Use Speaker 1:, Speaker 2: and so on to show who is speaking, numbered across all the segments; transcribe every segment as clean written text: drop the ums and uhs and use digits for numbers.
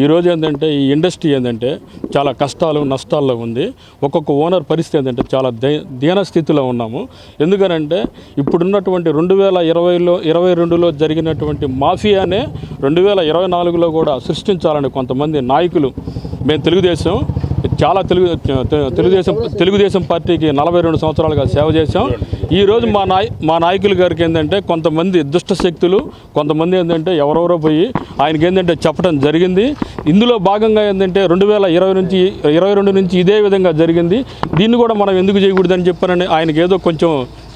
Speaker 1: ఈరోజు ఏంటంటే ఈ ఇండస్ట్రీ ఏంటంటే చాలా కష్టాలు నష్టాల్లో ఉంది. ఒక్కొక్క ఓనర్ పరిస్థితి ఏంటంటే చాలా దీన స్థితిలో ఉన్నాము. ఎందుకనంటే ఇప్పుడున్నటువంటి 2022లో జరిగినటువంటి మాఫియానే 2024లో కూడా సృష్టించాలని కొంతమంది నాయకులు, మేము తెలుగుదేశం పార్టీకి 42 సంవత్సరాలుగా సేవ చేశాం. ఈరోజు మా నాయకుల గారికి ఏంటంటే కొంతమంది దుష్ట శక్తులు, కొంతమంది ఏంటంటే ఎవరెవరో పోయి ఆయనకి ఏంటంటే చెప్పడం జరిగింది. ఇందులో భాగంగా ఏంటంటే 2022 నుంచి ఇదే విధంగా జరిగింది. దీన్ని కూడా మనం ఎందుకు చేయకూడదని చెప్పారని ఆయనకి ఏదో కొంచెం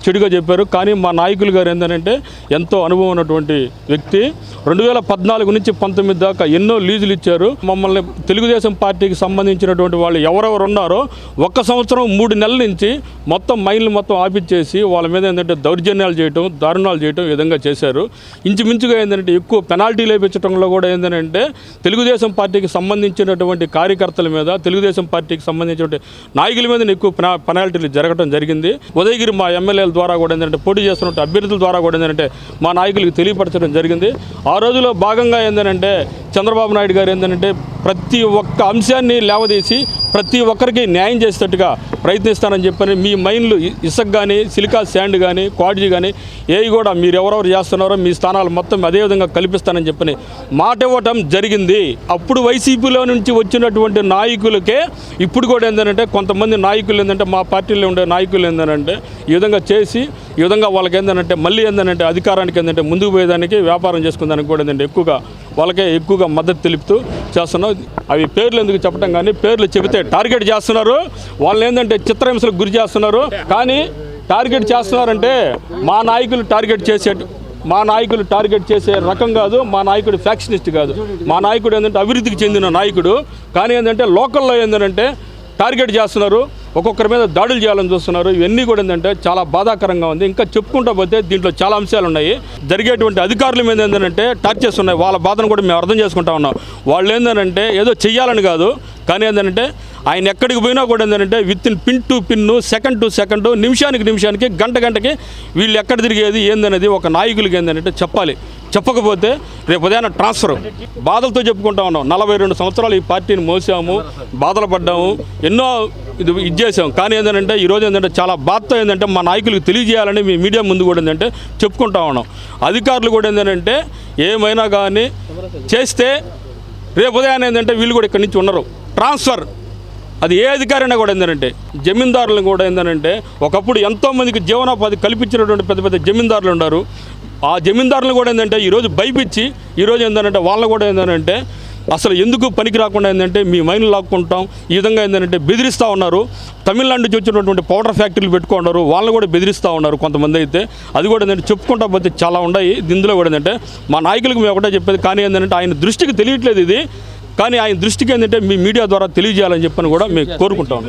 Speaker 1: చెడుగా చెప్పారు. కానీ మా నాయకులు గారు ఏంటంటే ఎంతో అనుభవం ఉన్నటువంటి వ్యక్తి. 2014 నుంచి 19 దాకా ఎన్నో లీజులు ఇచ్చారు. మమ్మల్ని తెలుగుదేశం పార్టీకి సంబంధించినటువంటి వాళ్ళు ఎవరెవరు ఉన్నారో 1 సంవత్సరం 3 నెలల నుంచి మొత్తం మైన్లు మొత్తం ఆపిచ్చేసి వాళ్ళ మీద ఏంటంటే దౌర్జన్యాలు చేయటం, దారుణాలు చేయటం ఈ విధంగా చేశారు. ఇంచుమించుగా ఏంటంటే ఎక్కువ పెనాల్టీలు వేయించడంలో కూడా ఏంటంటే తెలుగుదేశం పార్టీకి సంబంధించినటువంటి కార్యకర్తల మీద, తెలుగుదేశం పార్టీకి సంబంధించినటువంటి నాయకుల మీద ఎక్కువ పెనాల్టీలు జరగడం జరిగింది. ఉదయగిరి మా ఎమ్మెల్యేల ద్వారా కూడా ఏంటంటే పోటీ చేస్తున్న అభ్యర్థుల ద్వారా కూడా ఏంటంటే మా నాయకులకు తెలియపరచడం జరిగింది. ఆ రోజులో భాగంగా ఏంటంటే చంద్రబాబు నాయుడు గారు ఏంటంటే ప్రతి ఒక్క అంశాన్ని లేవదీసి ప్రతి ఒక్కరికి న్యాయం చేసేటట్టుగా ప్రయత్నిస్తానని చెప్పని మీ మైన్లు ఇసుక కానీ, సిలికా శాండ్ కానీ, క్వాడ్జీ కానీ ఏవి కూడా మీరు ఎవరెవరు చేస్తున్నారో మీ స్థానాలు మొత్తం అదేవిధంగా కల్పిస్తానని చెప్పని మాట ఇవ్వటం జరిగింది. అప్పుడు వైసీపీలో నుంచి వచ్చినటువంటి నాయకులకే ఇప్పుడు కూడా ఏంటంటే కొంతమంది నాయకులు ఏంటంటే మా పార్టీలో ఉండే నాయకులు ఏంటంటే ఈ విధంగా చేసి ఈ విధంగా వాళ్ళకి ఏంటంటే మళ్ళీ ఏంటంటే అధికారానికి ఏంటంటే ముందుకు పోయేదానికి, వ్యాపారం చేసుకునేదానికి కూడా ఏంటంటే వాళ్ళకే ఎక్కువగా మద్దతు తెలుపుతూ చేస్తున్నాం. అవి పేర్లు ఎందుకు చెప్పడం కానీ, పేర్లు చెబితే టార్గెట్ చేస్తున్నారు. వాళ్ళు ఏంటంటే చిత్రహింసలకు గురి చేస్తున్నారు. కానీ టార్గెట్ చేస్తున్నారంటే మా నాయకులు టార్గెట్ చేసే రకం కాదు. మా నాయకుడు ఫ్యాక్షనిస్ట్ కాదు. మా నాయకుడు ఏంటంటే అభివృద్ధికి చెందిన నాయకుడు. కానీ ఏంటంటే లోకల్లో ఏంటంటే టార్గెట్ చేస్తున్నారు, ఒక్కొక్కరి మీద దాడులు చేయాలని చూస్తున్నారు. ఇవన్నీ కూడా ఏంటంటే చాలా బాధాకరంగా ఉంది. ఇంకా చెప్పుకుంటూ పోతే దీంట్లో చాలా అంశాలు ఉన్నాయి. జరిగేటువంటి అధికారుల మీద ఏంటంటే టార్చర్స్ ఉన్నాయి. వాళ్ళ బాధను కూడా మేము అర్థం చేసుకుంటా ఉన్నాం. వాళ్ళు ఏంటంటే ఏదో చెయ్యాలని కాదు, కానీ ఏంటంటే ఆయన ఎక్కడికి పోయినా కూడా ఏంటంటే within pin to pin, second to second, నిమిషానికి గంటకి వీళ్ళు ఎక్కడ తిరిగేది ఏందనేది ఒక నాయకులకి ఏంటంటే చెప్పాలి. చెప్పకపోతే రేపు ఉదయాన్న ట్రాన్స్ఫర్ బాధలతో చెప్పుకుంటా ఉన్నాం. 42 సంవత్సరాలు ఈ పార్టీని మోసాము, బాధలు పడ్డాము, ఎన్నో ఇది చేసాం. కానీ ఏంటంటే ఈరోజు ఏంటంటే చాలా బాధతో ఏంటంటే మా నాయకులకు తెలియజేయాలని మీ మీడియా ముందు కూడా ఏంటంటే చెప్పుకుంటా ఉన్నాం. అధికారులు కూడా ఏంటంటే ఏమైనా కానీ చేస్తే రేపు ఉదయాన్ని ఏంటంటే వీళ్ళు కూడా ఇక్కడి నుంచి ఉన్నారు. ట్రాన్స్ఫర్ అది ఏ అధికారైనా కూడా ఏంటంటే జమీందారులను కూడా ఏంటంటే ఒకప్పుడు ఎంతోమందికి జీవనోపాధి కల్పించినటువంటి పెద్ద పెద్ద జమీందారులు ఉన్నారు. ఆ జమీందారులు కూడా ఏంటంటే ఈరోజు భయపించి ఈరోజు ఏంటంటే వాళ్ళని కూడా ఏంటంటే అసలు ఎందుకు పనికి రాకుండా ఏంటంటే మీ మైన్లు లాక్కుంటాం ఈ విధంగా ఏంటంటే బెదిరిస్తూ ఉన్నారు. తమిళనాడు నుంచి వచ్చినటువంటి పౌడర్ ఫ్యాక్టరీలు పెట్టుకున్నారు, వాళ్ళని కూడా బెదిరిస్తూ ఉన్నారు కొంతమంది అయితే. అది కూడా ఏంటంటే చెప్పుకుంటా పోతే చాలా ఉన్నాయి. ఇందులో కూడా ఏంటంటే మా నాయకులకు మేము ఒకటే చెప్పేది, కానీ ఏంటంటే ఆయన దృష్టికి తెలియట్లేదు ఇది. కానీ ఆయన దృష్టికి ఏంటంటే మీ మీడియా ద్వారా తెలియజేయాలని చెప్పని కూడా మేము కోరుకుంటాం.